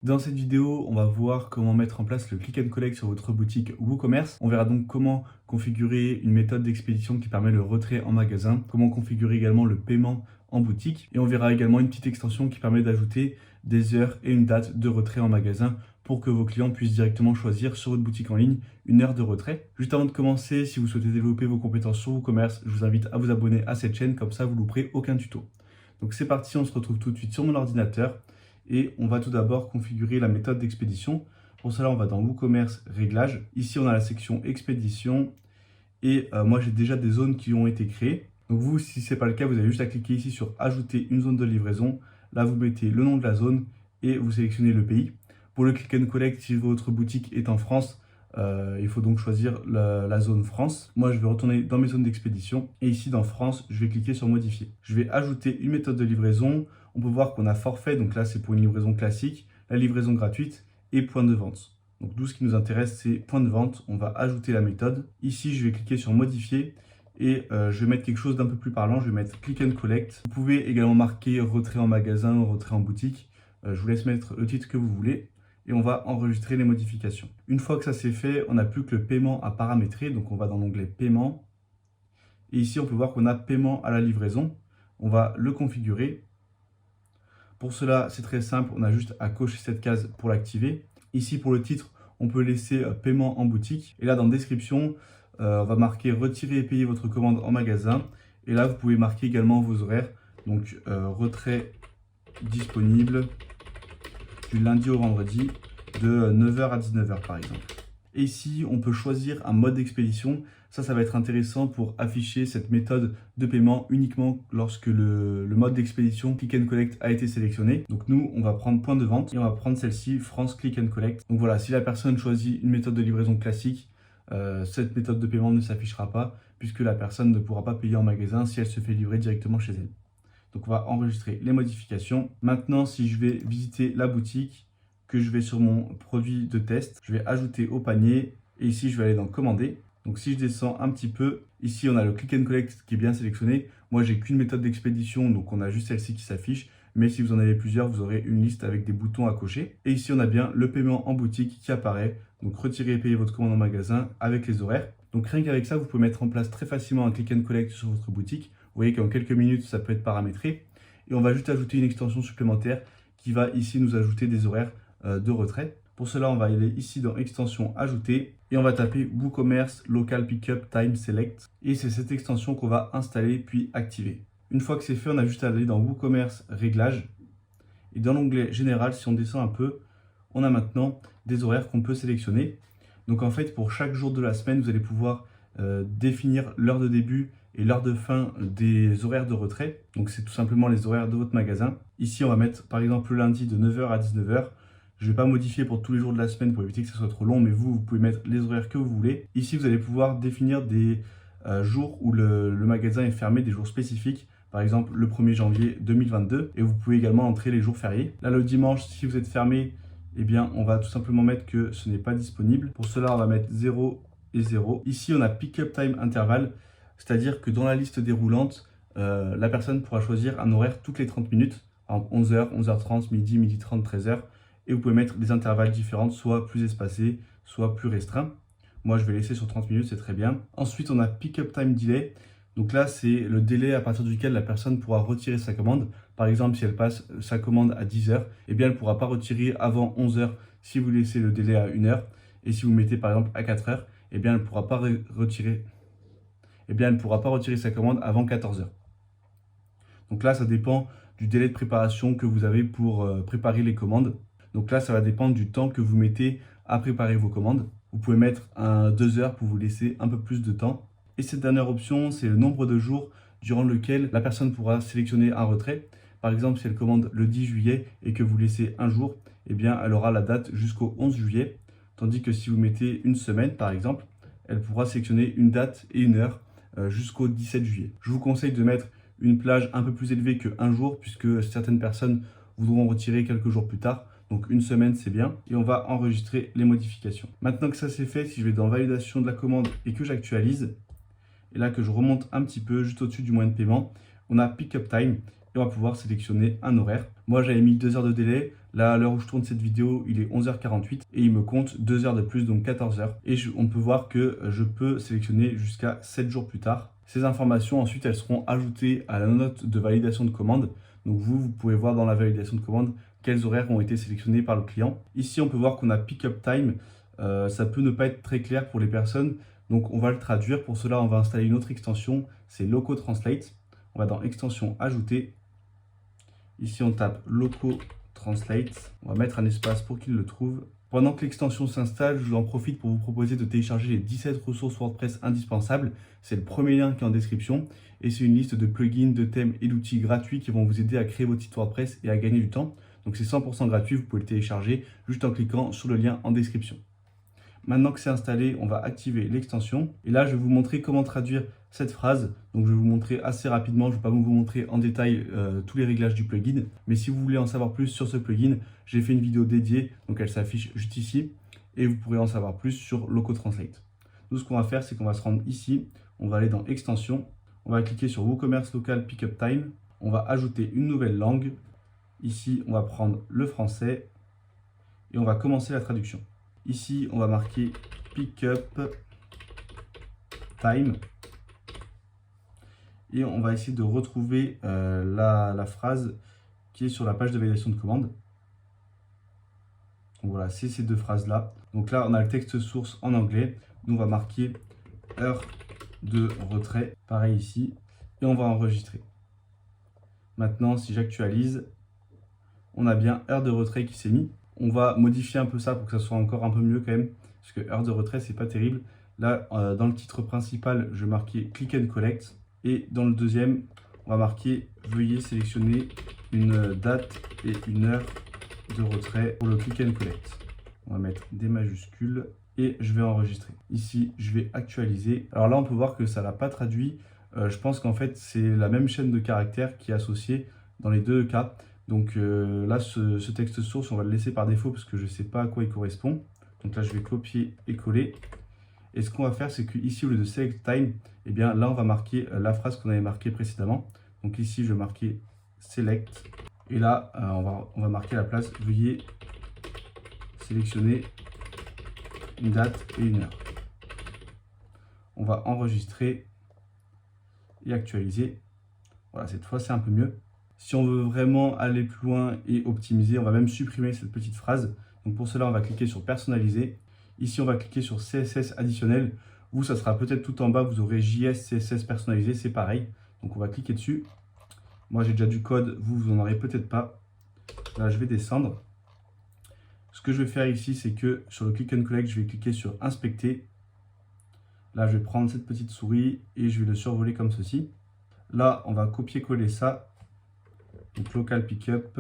Dans cette vidéo, on va voir comment mettre en place le click and collect sur votre boutique WooCommerce. On verra donc comment configurer une méthode d'expédition qui permet le retrait en magasin, comment configurer également le paiement en boutique. Et on verra également une petite extension qui permet d'ajouter des heures et une date de retrait en magasin pour que vos clients puissent directement choisir sur votre boutique en ligne une heure de retrait. Juste avant de commencer, si vous souhaitez développer vos compétences sur WooCommerce, je vous invite à vous abonner à cette chaîne, comme ça vous ne louperez aucun tuto. Donc c'est parti, on se retrouve tout de suite sur mon ordinateur. Et on va tout d'abord configurer la méthode d'expédition. Pour cela, on va dans WooCommerce Réglages. Ici, on a la section Expédition. Et moi, j'ai déjà des zones qui ont été créées. Donc vous, si ce n'est pas le cas, vous avez juste à cliquer ici sur Ajouter une zone de livraison. Là, vous mettez le nom de la zone et vous sélectionnez le pays. Pour le click and collect, si votre boutique est en France, il faut donc choisir la zone France. Moi, je vais retourner dans mes zones d'expédition. Et ici, dans France, je vais cliquer sur Modifier. Je vais ajouter une méthode de livraison. On peut voir qu'on a forfait, donc là c'est pour une livraison classique, la livraison gratuite et point de vente. Donc tout ce qui nous intéresse, c'est point de vente. On va ajouter la méthode. Ici, je vais cliquer sur modifier et je vais mettre quelque chose d'un peu plus parlant. Je vais mettre click and collect. Vous pouvez également marquer retrait en magasin, retrait en boutique. Je vous laisse mettre le titre que vous voulez et on va enregistrer les modifications. Une fois que ça c'est fait, on n'a plus que le paiement à paramétrer. Donc on va dans l'onglet paiement et ici on peut voir qu'on a paiement à la livraison. On va le configurer. Pour cela, c'est très simple, on a juste à cocher cette case pour l'activer. Ici, pour le titre, on peut laisser paiement en boutique. Et là, dans description, on va marquer retirer et payer votre commande en magasin. Et là, vous pouvez marquer également vos horaires. Donc, retrait disponible du lundi au vendredi de 9h à 19h par exemple. Et ici, on peut choisir un mode d'expédition. Ça va être intéressant pour afficher cette méthode de paiement uniquement lorsque le mode d'expédition Click and Collect a été sélectionné. Donc nous, on va prendre point de vente et on va prendre celle-ci, France Click and Collect. Donc voilà, si la personne choisit une méthode de livraison classique, cette méthode de paiement ne s'affichera pas puisque la personne ne pourra pas payer en magasin si elle se fait livrer directement chez elle. Donc on va enregistrer les modifications. Maintenant, si je vais visiter la boutique, que je vais sur mon produit de test, je vais ajouter au panier et ici je vais aller dans commander. Donc si je descends un petit peu, ici on a le click and collect qui est bien sélectionné. Moi j'ai qu'une méthode d'expédition, donc on a juste celle-ci qui s'affiche. Mais si vous en avez plusieurs, vous aurez une liste avec des boutons à cocher. Et ici on a bien le paiement en boutique qui apparaît. Donc retirer et payer votre commande en magasin avec les horaires. Donc rien qu'avec ça, vous pouvez mettre en place très facilement un click and collect sur votre boutique. Vous voyez qu'en quelques minutes, ça peut être paramétré. Et on va juste ajouter une extension supplémentaire qui va ici nous ajouter des horaires de retrait. Pour cela, on va aller ici dans extension ajouter et on va taper WooCommerce Local Pickup Time Select. Et c'est cette extension qu'on va installer puis activer. Une fois que c'est fait, on a juste à aller dans WooCommerce Réglages. Et dans l'onglet Général, si on descend un peu, on a maintenant des horaires qu'on peut sélectionner. Donc en fait, pour chaque jour de la semaine, vous allez pouvoir définir l'heure de début et l'heure de fin des horaires de retrait. Donc c'est tout simplement les horaires de votre magasin. Ici, on va mettre par exemple le lundi de 9h à 19h. Je ne vais pas modifier pour tous les jours de la semaine pour éviter que ce soit trop long, mais vous pouvez mettre les horaires que vous voulez. Ici, vous allez pouvoir définir des jours où le magasin est fermé, des jours spécifiques. Par exemple, le 1er janvier 2022. Et vous pouvez également entrer les jours fériés. Là, le dimanche, si vous êtes fermé, eh bien, on va tout simplement mettre que ce n'est pas disponible. Pour cela, on va mettre 0 et 0. Ici, on a Pickup Time Interval, c'est-à-dire que dans la liste déroulante, la personne pourra choisir un horaire toutes les 30 minutes. Par exemple, 11h, 11h30, midi, midi 30, 13h. Et vous pouvez mettre des intervalles différents, soit plus espacés, soit plus restreints. Moi, je vais laisser sur 30 minutes, c'est très bien. Ensuite, on a Pickup Time Delay. Donc là, c'est le délai à partir duquel la personne pourra retirer sa commande. Par exemple, si elle passe sa commande à 10h, eh bien, elle ne pourra pas retirer avant 11h si vous laissez le délai à 1h. Et si vous mettez par exemple à 4h, eh bien, elle ne pourra pas retirer sa commande avant 14h. Donc là, ça dépend du délai de préparation que vous avez pour préparer les commandes. Donc là, ça va dépendre du temps que vous mettez à préparer vos commandes. Vous pouvez mettre 2 heures pour vous laisser un peu plus de temps. Et cette dernière option, c'est le nombre de jours durant lequel la personne pourra sélectionner un retrait. Par exemple, si elle commande le 10 juillet et que vous laissez un jour, eh bien, elle aura la date jusqu'au 11 juillet. Tandis que si vous mettez une semaine, par exemple, elle pourra sélectionner une date et une heure jusqu'au 17 juillet. Je vous conseille de mettre une plage un peu plus élevée que un jour, puisque certaines personnes voudront retirer quelques jours plus tard. Donc une semaine, c'est bien. Et on va enregistrer les modifications. Maintenant que ça c'est fait, si je vais dans validation de la commande et que j'actualise, et là que je remonte un petit peu juste au-dessus du moyen de paiement, on a Pickup Time. Et et on va pouvoir sélectionner un horaire. Moi j'avais mis 2 heures de délai, là à l'heure où je tourne cette vidéo il est 11h48 et il me compte 2 heures de plus, donc 14 heures. Et on peut voir que je peux sélectionner jusqu'à 7 jours plus tard. Ces informations ensuite elles seront ajoutées à la note de validation de commande. Donc vous pouvez voir dans la validation de commande quels horaires ont été sélectionnés par le client. Ici on peut voir qu'on a Pickup Time, ça peut ne pas être très clair pour les personnes. Donc on va le traduire, pour cela on va installer une autre extension, c'est Loco Translate. On va dans extension ajouter, ici on tape Loco Translate, on va mettre un espace pour qu'il le trouve. Pendant que l'extension s'installe, je vous en profite pour vous proposer de télécharger les 17 ressources WordPress indispensables. C'est le premier lien qui est en description et c'est une liste de plugins, de thèmes et d'outils gratuits qui vont vous aider à créer votre site WordPress et à gagner du temps. Donc c'est 100% gratuit, vous pouvez le télécharger juste en cliquant sur le lien en description. Maintenant que c'est installé, on va activer l'extension. Et là, je vais vous montrer comment traduire cette phrase. Donc, je vais vous montrer assez rapidement. Je ne vais pas vous montrer en détail tous les réglages du plugin. Mais si vous voulez en savoir plus sur ce plugin, j'ai fait une vidéo dédiée. Donc, elle s'affiche juste ici. Et vous pourrez en savoir plus sur Loco Translate. Nous, ce qu'on va faire, c'est qu'on va se rendre ici. On va aller dans Extensions. On va cliquer sur WooCommerce Local Pickup Time. On va ajouter une nouvelle langue. Ici, on va prendre le français. Et on va commencer la traduction. Ici, on va marquer Pickup Time et on va essayer de retrouver la phrase qui est sur la page de validation de commande. Donc voilà, c'est ces deux phrases-là. Donc là, on a le texte source en anglais. Nous, on va marquer heure de retrait, pareil ici, et on va enregistrer. Maintenant, si j'actualise, on a bien heure de retrait qui s'est mis. On va modifier un peu ça pour que ça soit encore un peu mieux quand même, parce que heure de retrait, c'est pas terrible. Là, dans le titre principal, je marquais Click and Collect. Et dans le deuxième, on va marquer Veuillez sélectionner une date et une heure de retrait pour le Click and Collect. On va mettre des majuscules et je vais enregistrer. Ici, je vais actualiser. Alors là, on peut voir que ça l'a pas traduit. Je pense qu'en fait, c'est la même chaîne de caractères qui est associée dans les deux cas. Donc là, ce texte source, on va le laisser par défaut parce que je ne sais pas à quoi il correspond. Donc là, je vais copier et coller. Et ce qu'on va faire, c'est qu'ici, au lieu de Select Time, eh bien là, on va marquer la phrase qu'on avait marquée précédemment. Donc ici, je vais marquer Select. Et là, on va marquer à la place Veuillez sélectionner une date et une heure. On va enregistrer et actualiser. Voilà, cette fois, c'est un peu mieux. Si on veut vraiment aller plus loin et optimiser, on va même supprimer cette petite phrase. Donc pour cela, on va cliquer sur Personnaliser. Ici, on va cliquer sur CSS additionnel. Vous, ça sera peut-être tout en bas, vous aurez JS, CSS personnalisé, c'est pareil. Donc on va cliquer dessus. Moi, j'ai déjà du code, vous n'en aurez peut-être pas. Là, je vais descendre. Ce que je vais faire ici, c'est que sur le Click and Collect, je vais cliquer sur Inspecter. Là, je vais prendre cette petite souris et je vais le survoler comme ceci. Là, on va copier-coller ça. Donc Local Pickup,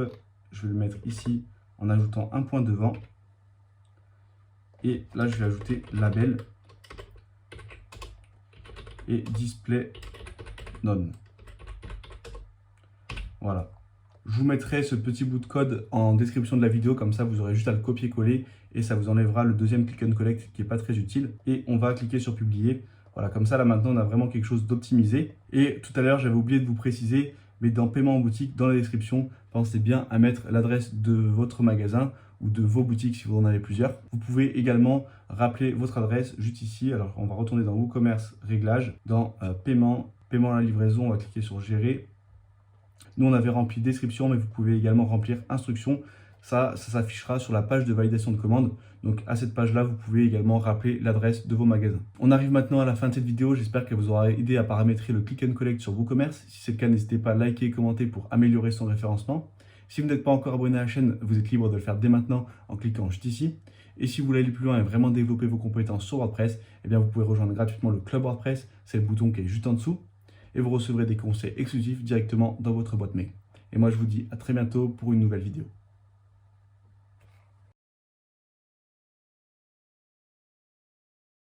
je vais le mettre ici en ajoutant un point devant. Et là, je vais ajouter label et display none. Voilà. Je vous mettrai ce petit bout de code en description de la vidéo, comme ça vous aurez juste à le copier-coller et ça vous enlèvera le deuxième Click and Collect qui n'est pas très utile. Et on va cliquer sur publier. Voilà, comme ça là maintenant on a vraiment quelque chose d'optimisé. Et tout à l'heure j'avais oublié de vous préciser, mais dans paiement en boutique, dans la description, pensez bien à mettre l'adresse de votre magasin ou de vos boutiques si vous en avez plusieurs. Vous pouvez également rappeler votre adresse juste ici. Alors on va retourner dans WooCommerce Réglages, dans paiement à la livraison, on va cliquer sur Gérer. Nous on avait rempli description, mais vous pouvez également remplir instruction. Ça s'affichera sur la page de validation de commande. Donc à cette page-là, vous pouvez également rappeler l'adresse de vos magasins. On arrive maintenant à la fin de cette vidéo. J'espère qu'elle vous aura aidé à paramétrer le Click and Collect sur WooCommerce. Si c'est le cas, n'hésitez pas à liker et commenter pour améliorer son référencement. Si vous n'êtes pas encore abonné à la chaîne, vous êtes libre de le faire dès maintenant en cliquant juste ici. Et si vous voulez aller plus loin et vraiment développer vos compétences sur WordPress, eh bien vous pouvez rejoindre gratuitement le Club WordPress. C'est le bouton qui est juste en dessous. Et vous recevrez des conseils exclusifs directement dans votre boîte mail. Et moi, je vous dis à très bientôt pour une nouvelle vidéo.